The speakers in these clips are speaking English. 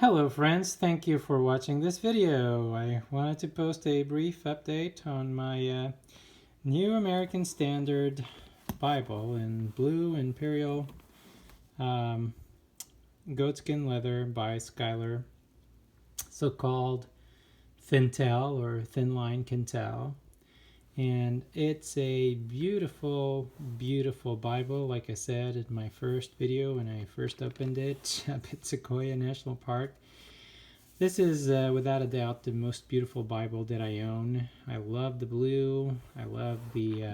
Hello friends, thank you for watching this video. I wanted to post a brief update on my New American Standard Bible in blue imperial goatskin leather by Schuyler, so-called Quentel or Thinline Quentel. And it's a beautiful, beautiful Bible, like I said in my first video when I first opened it up at Sequoia National Park. This is without a doubt the most beautiful Bible that I own. I love the blue. I love the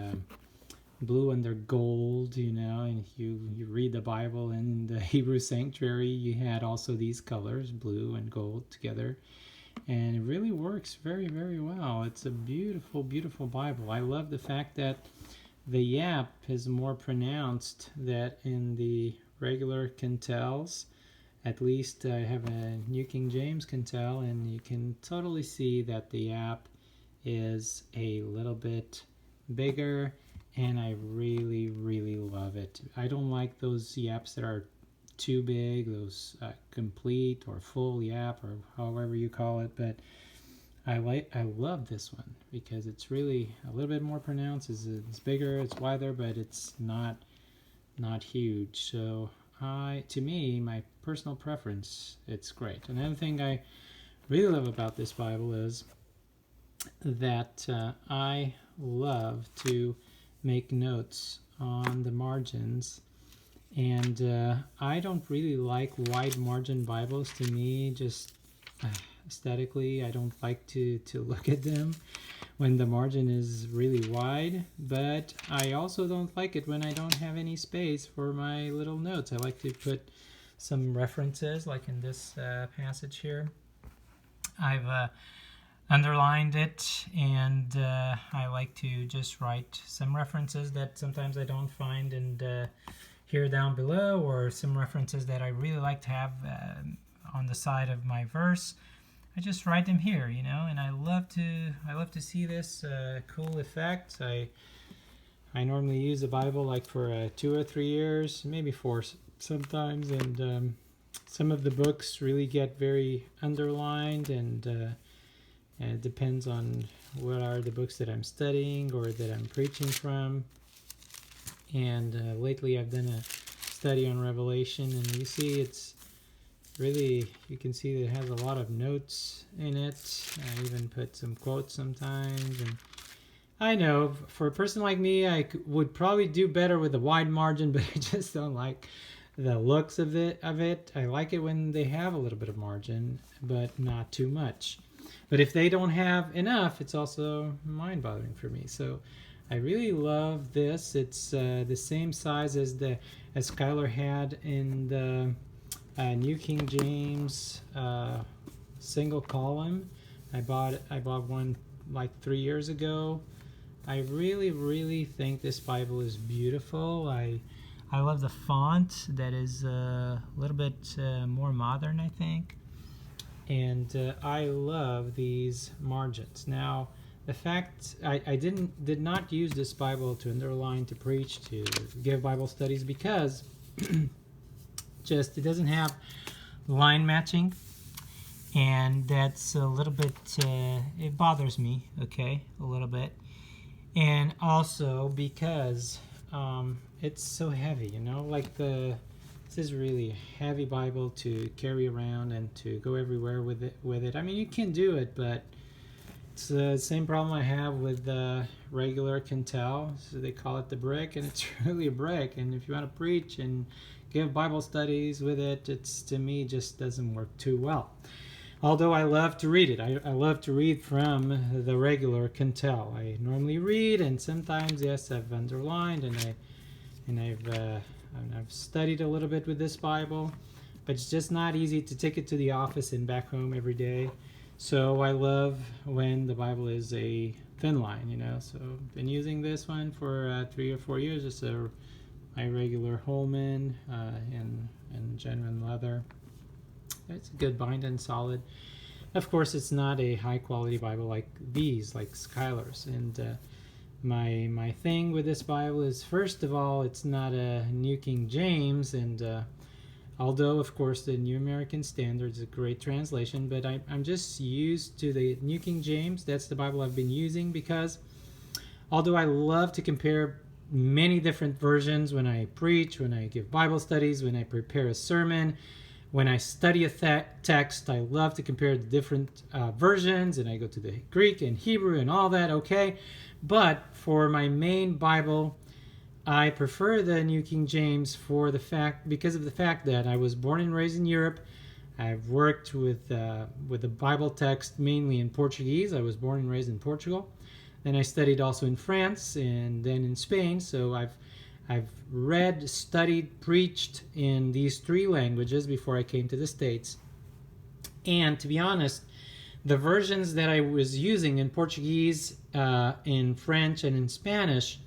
blue under gold, you know, and you read the Bible in the Hebrew sanctuary, you had also these colors, blue and gold together. And it really works very, very well. It's a beautiful, beautiful Bible. I love the fact that the yap is more pronounced than in the regular Quentels. At least I have a New King James Quentel, and you can totally see that the yap is a little bit bigger, and I really, really love it. I don't like those yaps that are too big, those complete or full yap or however you call it, but I love this one because it's really a little bit more pronounced. It's bigger, it's wider, but it's not huge. So to me, my personal preference, it's great. Another thing I really love about this Bible is that I love to make notes on the margins. And I don't really like wide margin Bibles. To me, just aesthetically, I don't like to look at them when the margin is really wide. But I also don't like it when I don't have any space for my little notes. I like to put some references, like in this passage here. I've underlined it, and I like to just write some references that sometimes I don't find and here down below, or some references that I really like to have on the side of my verse. I just write them here, you know, and I love to see this cool effect. I normally use the Bible like for 2 or 3 years, maybe 4 sometimes, and some of the books really get very underlined, and it depends on what are the books that I'm studying or that I'm preaching from. And lately I've done a study on Revelation, and you see it's really, you can see that it has a lot of notes in it. I even put some quotes sometimes, and I know for a person like me, I would probably do better with a wide margin, but I just don't like the looks of it. I like it when they have a little bit of margin, but not too much. But if they don't have enough, it's also mind-boggling for me. So I really love this. It's the same size as Schuyler had in the New King James single column. I bought one like 3 years ago. I really, really think this Bible is beautiful. I love the font that is a little bit more modern, I think. And I love these margins. Now, the fact I did not use this Bible to underline, to preach, to give Bible studies, because just it doesn't have line matching, and that's a little bit it bothers me, okay, a little bit. And also because it's so heavy, you know, like this is really a heavy Bible to carry around and to go everywhere with it. I mean, you can do it, but it's the same problem I have with the regular Quentel. So they call it the brick, and it's really a brick. And if you want to preach and give Bible studies with it, it's, to me, just doesn't work too well. Although I love to read it. I love to read from the regular Quentel. I normally read, and sometimes, yes, I've underlined, and I've studied a little bit with this Bible, but it's just not easy to take it to the office and back home every day. So I love when the Bible is a thin line, you know. So I've been using this one for 3 or 4 years. It's my regular Holman in genuine leather. It's a good bind and solid. Of course, it's not a high quality Bible like these, like Schuyler's. And my thing with this Bible is, first of all, it's not a New King James, and Although, of course, the New American Standard is a great translation, but I'm just used to the New King James. That's the Bible I've been using because although I love to compare many different versions when I preach, when I give Bible studies, when I prepare a sermon, when I study a text, I love to compare the different versions, and I go to the Greek and Hebrew and all that, okay? But for my main Bible, I prefer the New King James because of the fact that I was born and raised in Europe. I've worked with the Bible text mainly in Portuguese. I was born and raised in Portugal. Then I studied also in France and then in Spain. So I've read, studied, preached in these three languages before I came to the States. And to be honest, the versions that I was using in Portuguese, in French, and in Spanish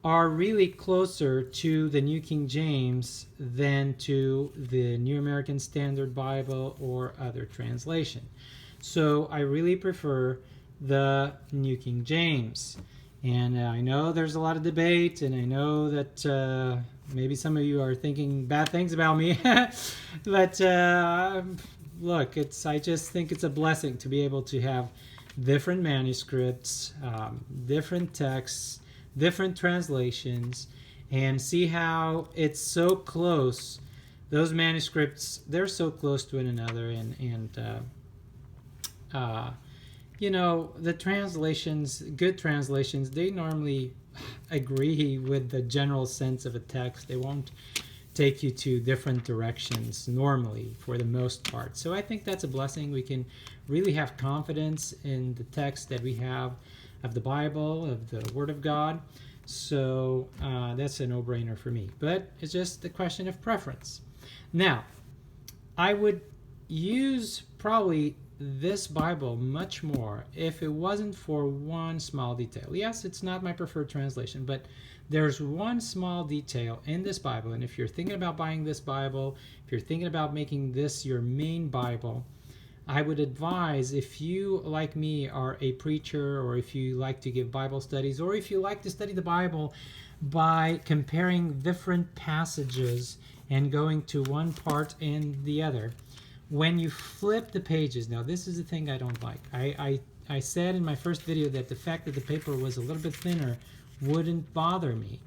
are really closer to the New King James than to the New American Standard Bible or other translation. So I really prefer the New King James. And I know there's a lot of debate, and I know that maybe some of you are thinking bad things about me. But look, I just think it's a blessing to be able to have different manuscripts, different texts, different translations, and see how it's so close. Those manuscripts, they're so close to one another, and the translations, good translations, they normally agree with the general sense of a text. They won't take you to different directions normally, for the most part. So I think that's a blessing. We can really have confidence in the text that we have of the Bible, of the Word of God. So that's a no-brainer for me. But it's just a question of preference. Now, I would use probably this Bible much more if it wasn't for one small detail. Yes, it's not my preferred translation, but there's one small detail in this Bible. And if you're thinking about buying this Bible, if you're thinking about making this your main Bible, I would advise, if you, like me, are a preacher, or if you like to give Bible studies, or if you like to study the Bible by comparing different passages and going to one part and the other, when you flip the pages, now this is the thing I don't like. I said in my first video that the fact that the paper was a little bit thinner wouldn't bother me.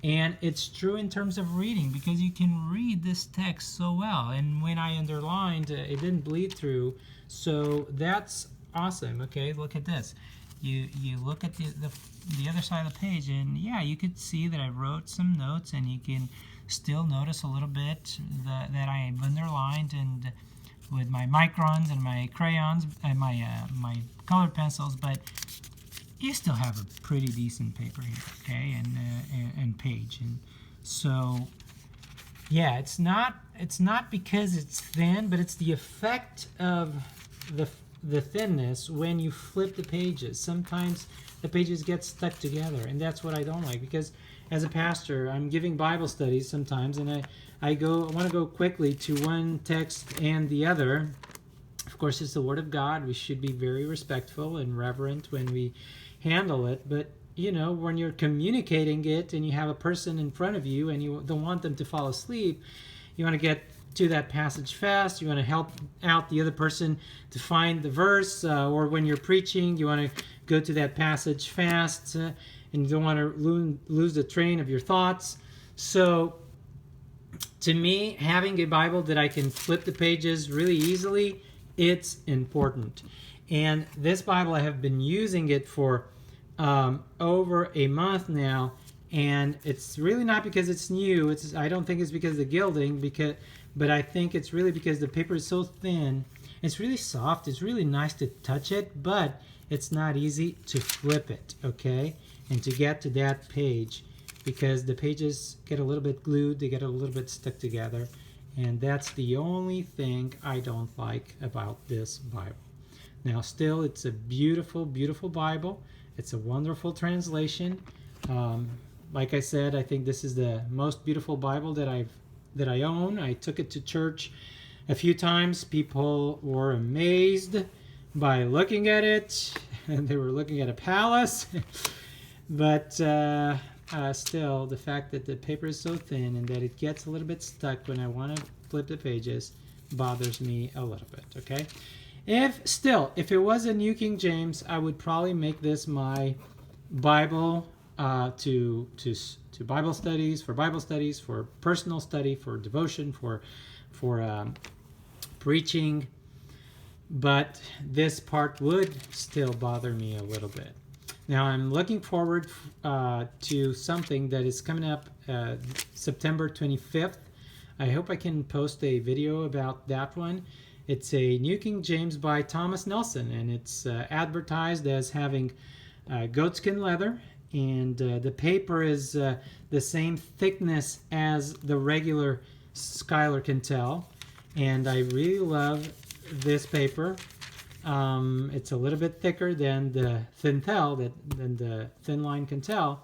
And it's true in terms of reading, because you can read this text so well. And when I underlined, it didn't bleed through. So that's awesome. Okay, look at this. You look at the other side of the page, and yeah, you could see that I wrote some notes, and you can still notice a little bit that I've underlined, and with my microns and my crayons and my colored pencils, but you still have a pretty decent paper here, okay, and page. And so yeah, it's not because it's thin, but it's the effect of the thinness when you flip the pages. Sometimes the pages get stuck together, and that's what I don't like, because as a pastor, I'm giving Bible studies sometimes, and I want to go quickly to one text and the other. Of course, it's the Word of God. We should be very respectful and reverent when we handle it, but when you're communicating it and you have a person in front of you and you don't want them to fall asleep, you want to get to that passage fast. You want to help out the other person to find the verse, or when you're preaching, you want to go to that passage fast, and you don't want to lose the train of your thoughts. So to me, having a Bible that I can flip the pages really easily, it's important. And this Bible, I have been using it for over a month now, and it's really not because it's new. I don't think it's because of the gilding, but I think it's really because the paper is so thin. It's really soft. It's really nice to touch it, but it's not easy to flip it, okay? And to get to that page, because the pages get a little bit glued, they get a little bit stuck together, and that's the only thing I don't like about this Bible. Now, still, it's a beautiful, beautiful Bible. It's a wonderful translation. Like I said, I think this is the most beautiful Bible that I own. I took it to church a few times. People were amazed by looking at it, and they were looking at a palace. But still, the fact that the paper is so thin and that it gets a little bit stuck when I want to flip the pages bothers me a little bit, okay? If it was a New King James, I would probably make this my Bible to Bible studies, for personal study, for devotion, for preaching. But this part would still bother me a little bit. Now I'm looking forward to something that is coming up September 25th. I hope I can post a video about that one. It's a New King James by Thomas Nelson, and it's advertised as having goatskin leather, and the paper is the same thickness as the regular Schuyler Quentel, and I really love this paper. It's a little bit thicker than the Thintel, than the Thinline Quentel,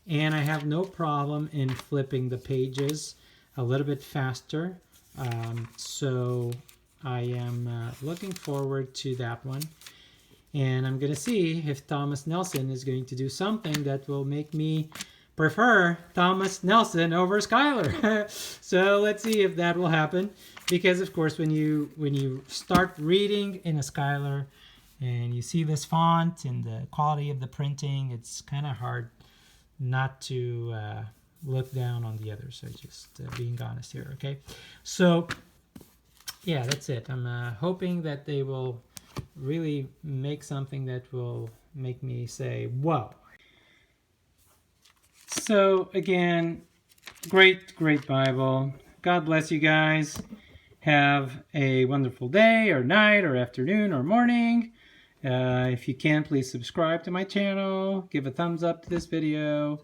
and I have no problem in flipping the pages a little bit faster. So I am looking forward to that one. And I'm going to see if Thomas Nelson is going to do something that will make me prefer Thomas Nelson over Schuyler. So let's see if that will happen. Because of course, when you start reading in a Schuyler and you see this font and the quality of the printing, it's kind of hard not to look down on the others. So just being honest here, okay? So yeah, that's it. I'm hoping that they will really make something that will make me say, whoa. So again, great Bible. God bless you guys. Have a wonderful day or night or afternoon or morning. If you can, please subscribe to my channel. Give a thumbs up to this video.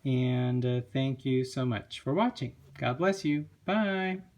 And thank you so much for watching. God bless you. Bye.